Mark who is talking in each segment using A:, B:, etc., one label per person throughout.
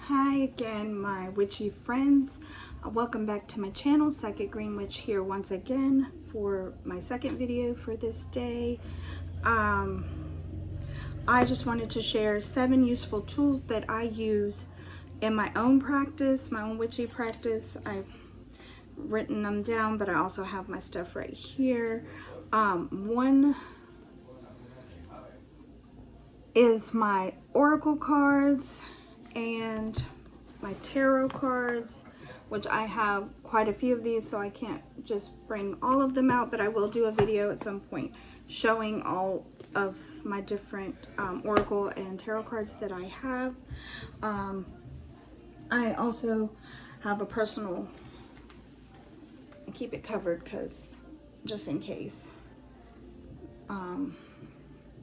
A: Hi again, my witchy friends. Welcome back to my channel. Psychic Green Witch here once again for my second video for this day. I just wanted to share 7 useful tools that I use in my own practice, my own witchy practice. I've written them down, but I also have my stuff right here. One is my oracle cards and my tarot cards, which I have quite a few of these, so I can't just bring all of them out, but I will do a video at some point showing all of my different oracle and tarot cards that I have. I also have a personal, I keep it covered because just in case,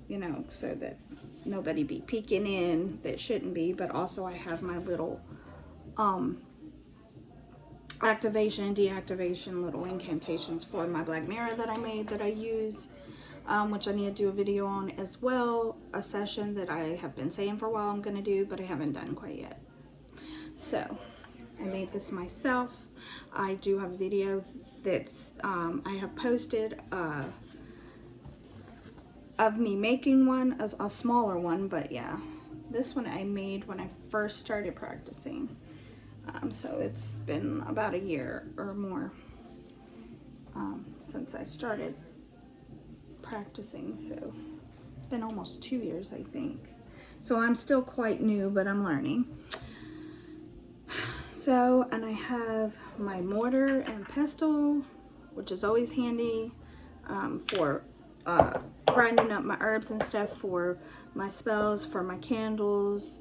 A: you know, so that nobody be peeking in that shouldn't be. But also I have my little activation and deactivation little incantations for my black mirror that I made that I use, which I need to do a video on as well, a session that I have been saying for a while I'm gonna do, but I haven't done quite yet. So I made this myself. I do have a video that's I have posted of me making one, a smaller one, but yeah, this one I made when I first started practicing. So it's been about a year or more since I started practicing, so it's been almost 2 years, I think. So I'm still quite new, but I'm learning. So, and I have my mortar and pestle, which is always handy for grinding up my herbs and stuff, for my spells, for my candles,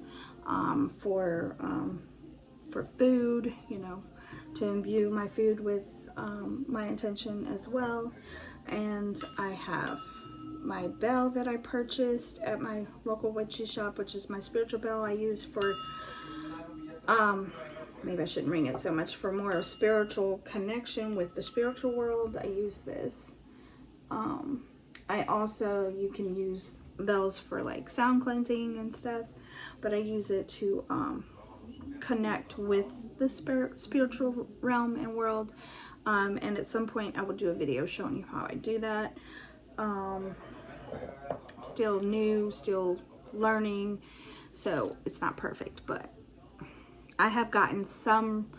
A: for food, you know, to imbue my food with my intention as well. And I have my bell that I purchased at my local witchy shop, which is my spiritual bell I use for maybe I shouldn't ring it so much, for more spiritual connection with the spiritual world. I use this. I also, you can use bells for like sound cleansing and stuff, but I use it to connect with the spiritual realm and world. And at some point I will do a video showing you how I do that. Still new, still learning, so it's not perfect, but I have gotten some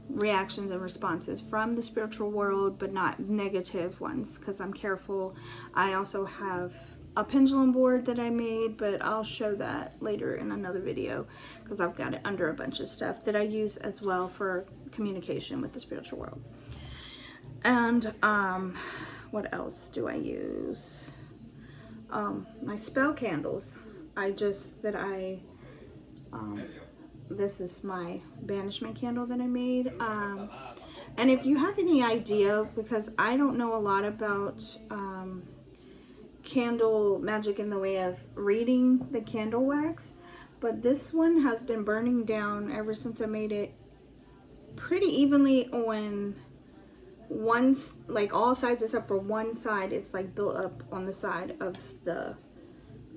A: reactions and responses from the spiritual world, but not negative ones, because I'm careful. I also have a pendulum board that I made, but I'll show that later in another video, because I've got it under a bunch of stuff that I use as well for communication with the spiritual world. And what else do I use? My spell candles. This is my banishment candle that I made. And if you have any idea, because I don't know a lot about candle magic in the way of reading the candle wax, but this one has been burning down ever since I made it pretty evenly on like all sides except for one side. It's like built up on the side of the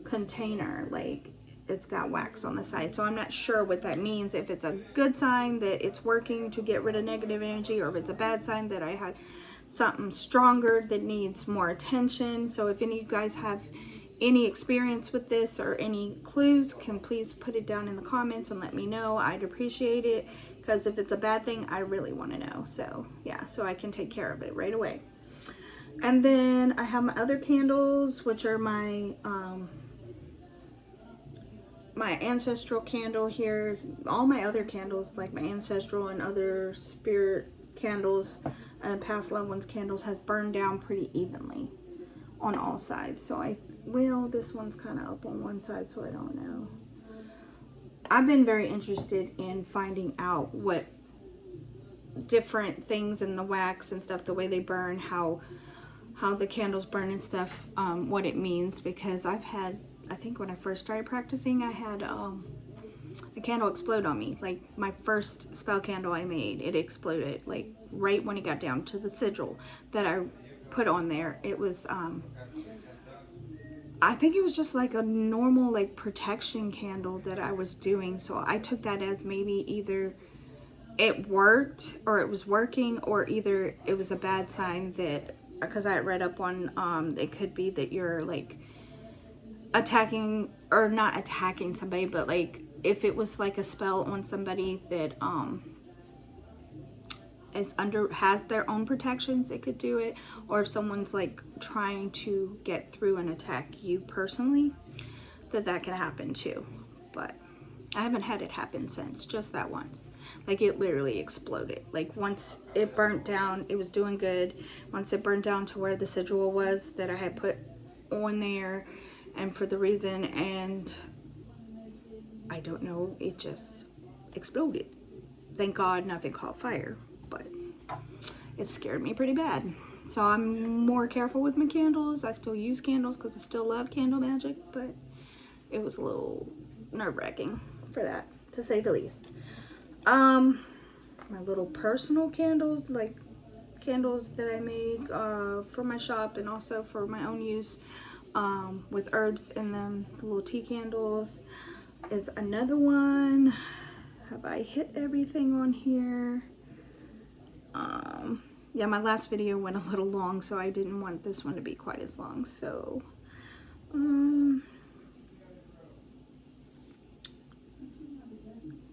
A: container, like it's got wax on the side. So I'm not sure what that means, if it's a good sign that it's working to get rid of negative energy, or if it's a bad sign that I had something stronger that needs more attention. So if any of you guys have any experience with this or any clues, can please put it down in the comments and let me know. I'd appreciate it, because if it's a bad thing, I really want to know. So yeah, so I can take care of it right away. And then I have my other candles, which are my my ancestral candle here. All my other candles, like my ancestral and other spirit candles and past loved ones candles, has burned down pretty evenly on all sides. So this one's kind of up on one side, so I don't know. I've been very interested in finding out what different things in the wax and stuff, the way they burn, how the candles burn and stuff, what it means, because I think when I first started practicing, I had a candle explode on me. Like my first spell candle I made, it exploded like right when it got down to the sigil that I put on there. It was I think it was just like a normal like protection candle that I was doing. So I took that as maybe either it worked or it was working, or either it was a bad sign that, because I had read up on it could be that you're like attacking, or not attacking somebody, but like if it was like a spell on somebody that has their own protections, it could do it. Or if someone's like trying to get through and attack you personally, that can happen too. But I haven't had it happen since, just that once. Like it literally exploded. Like once it burnt down, it was doing good. Once it burnt down to where the sigil was that I had put on there, and for the reason, and I don't know, it just exploded. Thank God nothing caught fire, but it scared me pretty bad. So I'm more careful with my candles. I still use candles because I still love candle magic, but it was a little nerve-wracking for that, to say the least. My little personal candles, like candles that I make for my shop and also for my own use, with herbs in them, the little tea candles is another one. Have I hit everything on here? Yeah, my last video went a little long, so I didn't want this one to be quite as long. So,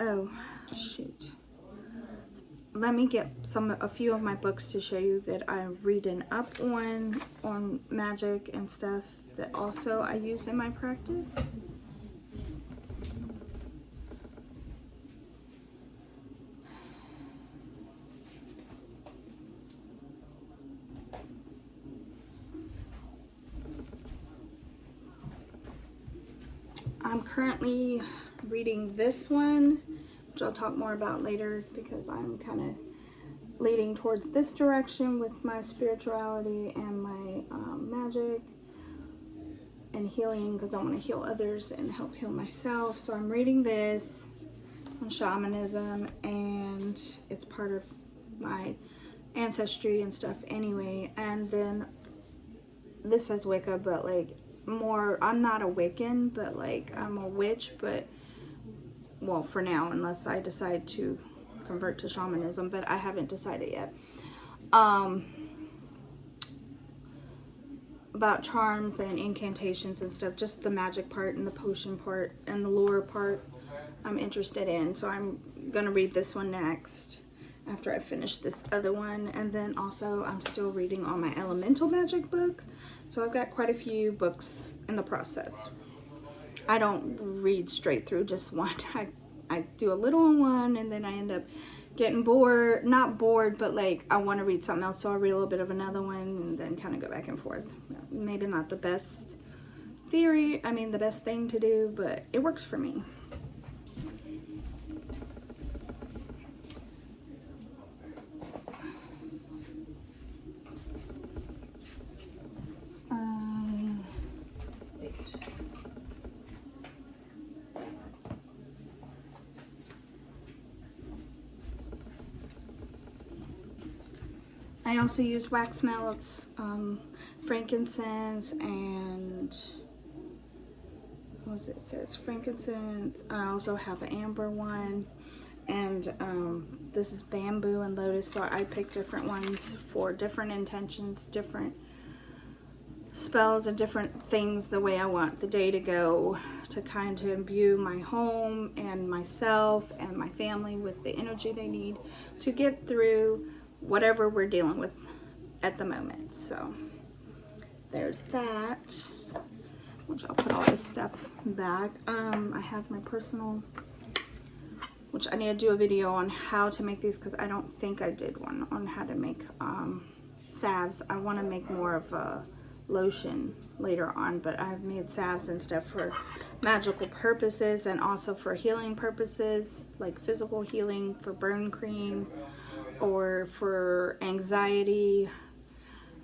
A: oh, shoot. Let me get a few of my books to show you that I'm reading up on magic and stuff that also I use in my practice. I'm currently reading this one, which I'll talk more about later because I'm kind of leading towards this direction with my spirituality and my magic and healing, because I want to heal others and help heal myself. So I'm reading this on shamanism, and it's part of my ancestry and stuff anyway. And then this says Wicca, but like more, I'm not a Wiccan, but like I'm a witch, but well, for now, unless I decide to convert to shamanism, but I haven't decided yet. About charms and incantations and stuff, just the magic part and the potion part and the lore part I'm interested in. So I'm gonna read this one next after I finish this other one. And then also I'm still reading on my elemental magic book. So I've got quite a few books in the process. I don't read straight through just one. I do a little on one, and then I end up getting bored. Not bored, but like I want to read something else, so I read a little bit of another one and then kind of go back and forth. Maybe not the best theory, I mean the best thing to do, but it works for me. I also use wax melts, frankincense, and what was it says? Frankincense. I also have an amber one, and this is bamboo and lotus. So I pick different ones for different intentions, different spells, and different things the way I want the day to go, to kind of imbue my home and myself and my family with the energy they need to get through whatever we're dealing with at the moment. So there's that, which I'll put all this stuff back. I have my personal, which I need to do a video on how to make these, because I don't think I did one on how to make salves. I want to make more of a lotion later on, but I've made salves and stuff for magical purposes and also for healing purposes, like physical healing, for burn cream or for anxiety.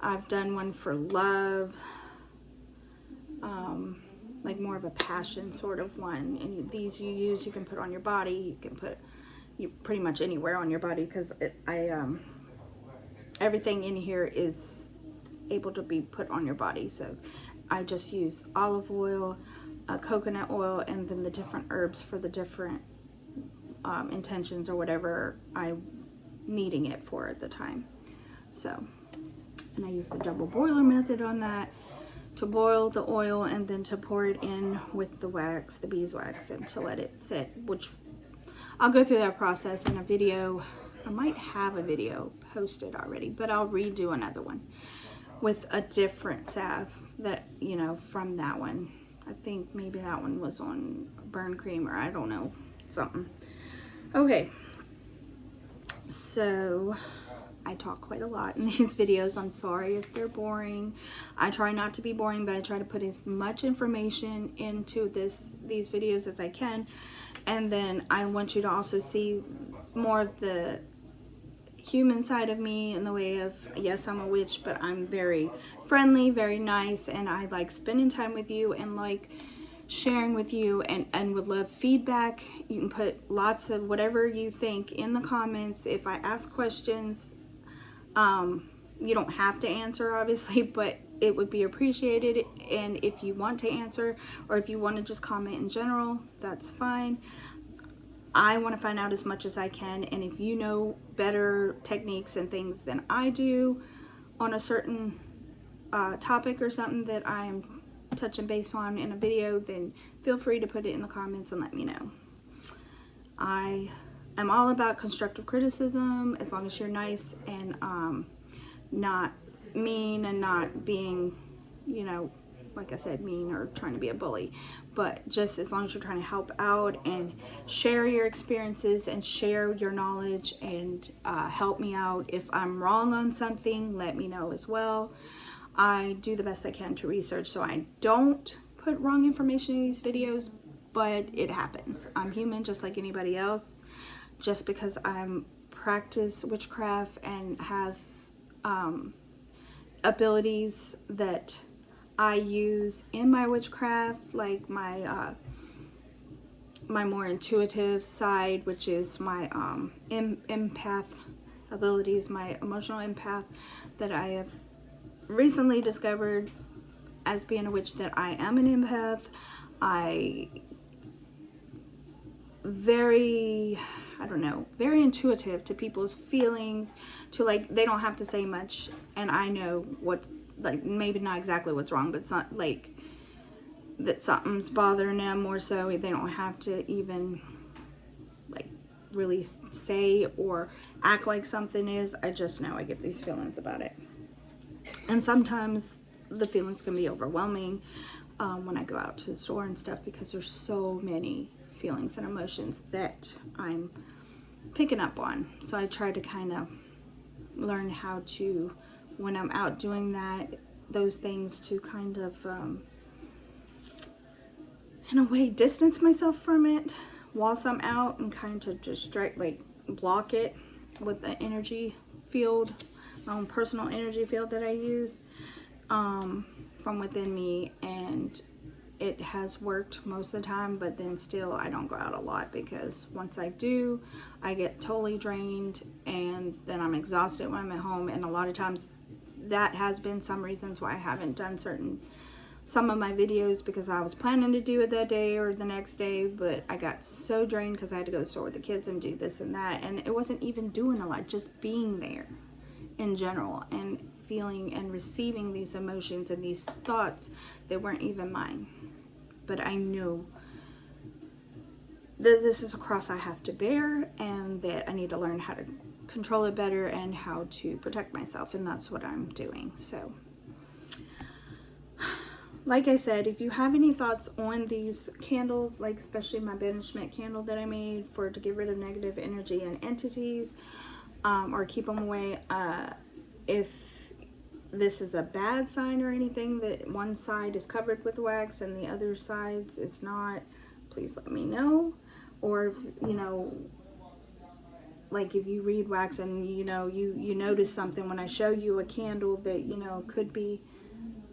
A: I've done one for love, like more of a passion sort of one. And these you can put on your body. You can put pretty much anywhere on your body, because everything in here is able to be put on your body. So I just use olive oil, coconut oil, and then the different herbs for the different intentions or whatever I'm needing it for at the time. So, and I use the double boiler method on that to boil the oil and then to pour it in with the wax, the beeswax, and to let it sit, which I'll go through that process in a video. I might have a video posted already, but I'll redo another one with a different salve that, you know, from that one. I think maybe that one was on burn cream, or I don't know, something. Okay, so I talk quite a lot in these videos. I'm sorry if they're boring. I try not to be boring, but I try to put as much information into these videos as I can. And then I want you to also see more of the human side of me in the way of, yes, I'm a witch, but I'm very friendly, very nice, and I like spending time with you and like sharing with you, and would love feedback. You can put lots of whatever you think in the comments. If I ask questions, you don't have to answer, obviously, but it would be appreciated. And if you want to answer, or if you want to just comment in general, that's fine. I want to find out as much as I can, and if you know better techniques and things than I do on a certain topic or something that I'm touching base on in a video, then feel free to put it in the comments and let me know. I am all about constructive criticism, as long as you're nice and not mean, and not being, you know, like I said, mean or trying to be a bully, but just as long as you're trying to help out and share your experiences and share your knowledge and help me out. If I'm wrong on something, let me know as well. I do the best I can to research, so I don't put wrong information in these videos, but it happens. I'm human just like anybody else. Just because I'm practice witchcraft and have abilities that I use in my witchcraft, like my my more intuitive side, which is my empath abilities, my emotional empath, that I have recently discovered as being a witch, that I am an empath. I very intuitive to people's feelings, to like, they don't have to say much and I know what, like, maybe not exactly what's wrong, but not like that something's bothering them more so. They don't have to even like really say or act like something is. I just know I get these feelings about it, and sometimes the feelings can be overwhelming when I go out to the store and stuff, because there's so many feelings and emotions that I'm picking up on. So I try to kind of learn how to, when I'm out doing those things, to kind of in a way distance myself from it whilst I'm out, and kind of just like block it with the energy field, my own personal energy field that I use from within me. And it has worked most of the time, but then still I don't go out a lot, because once I do, I get totally drained, and then I'm exhausted when I'm at home. And a lot of times that has been some reasons why I haven't done some of my videos, because I was planning to do it that day or the next day, but I got so drained because I had to go to the store with the kids and do this and that, and it wasn't even doing a lot, just being there in general and feeling and receiving these emotions and these thoughts that weren't even mine. But I know that this is a cross I have to bear, and that I need to learn how to control it better and how to protect myself, and that's what I'm doing. So like I said, if you have any thoughts on these candles, like especially my banishment candle that I made to get rid of negative energy and entities, or keep them away, if this is a bad sign or anything, that one side is covered with wax and the other sides is not, please let me know. Or if, you know, like if you read wax and you notice something when I show you a candle that, you know, could be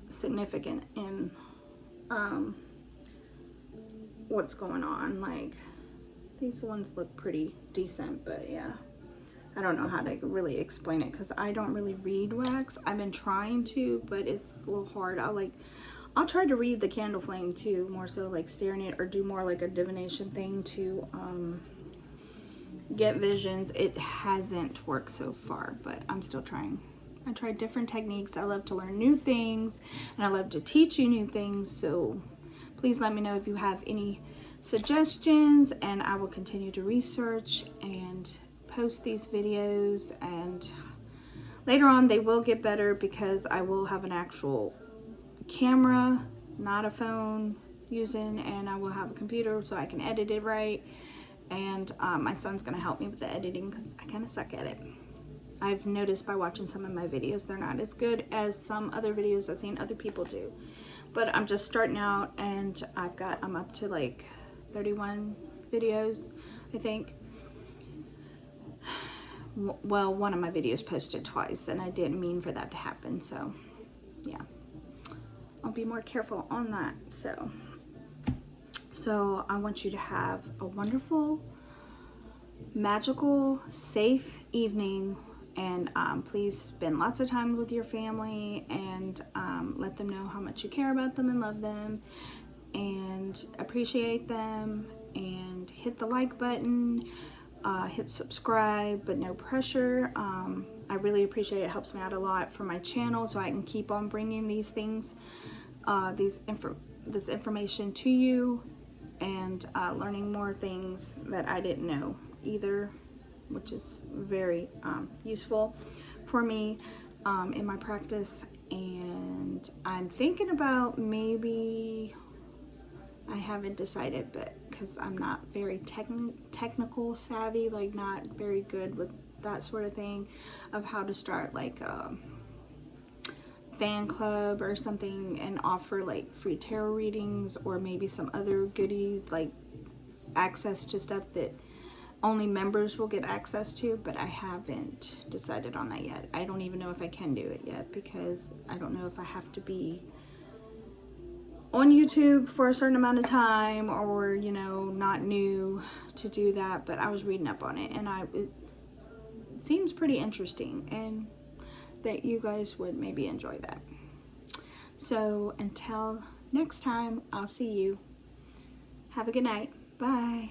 A: significant in what's going on. Like, these ones look pretty decent, but yeah, I don't know how to really explain it, because I don't really read wax. I've been trying to, but it's a little hard. I'll try to read the candle flame too, more so like staring it, or do more like a divination thing to get visions. It hasn't worked so far, but I'm still trying. I tried different techniques. I love to learn new things, and I love to teach you new things. So please let me know if you have any suggestions, and I will continue to research and post these videos. And later on they will get better because I will have an actual camera, not a phone using, and I will have a computer so I can edit it right. And my son's gonna help me with the editing because I kind of suck at it. I've noticed by watching some of my videos, they're not as good as some other videos I've seen other people do. But I'm just starting out, and I'm up to like 31 videos, I think. Well, one of my videos posted twice, and I didn't mean for that to happen, so yeah. I'll be more careful on that. So I want you to have a wonderful, magical, safe evening, and please spend lots of time with your family, and let them know how much you care about them and love them and appreciate them, and hit the like button, hit subscribe, but no pressure. I really appreciate it. It helps me out a lot for my channel so I can keep on bringing these things, this information to you, and learning more things that I didn't know either, which is very useful for me in my practice. And I'm thinking about, maybe, I haven't decided, but because I'm not very technical savvy, like not very good with that sort of thing, of how to start like a fan club or something and offer like free tarot readings, or maybe some other goodies like access to stuff that only members will get access to. But I haven't decided on that yet. I don't even know if I can do it yet, because I don't know if I have to be on YouTube for a certain amount of time, or, you know, not new to do that. But I was reading up on it, and it seems pretty interesting, and that you guys would maybe enjoy that. So until next time, I'll see you. Have a good night. Bye.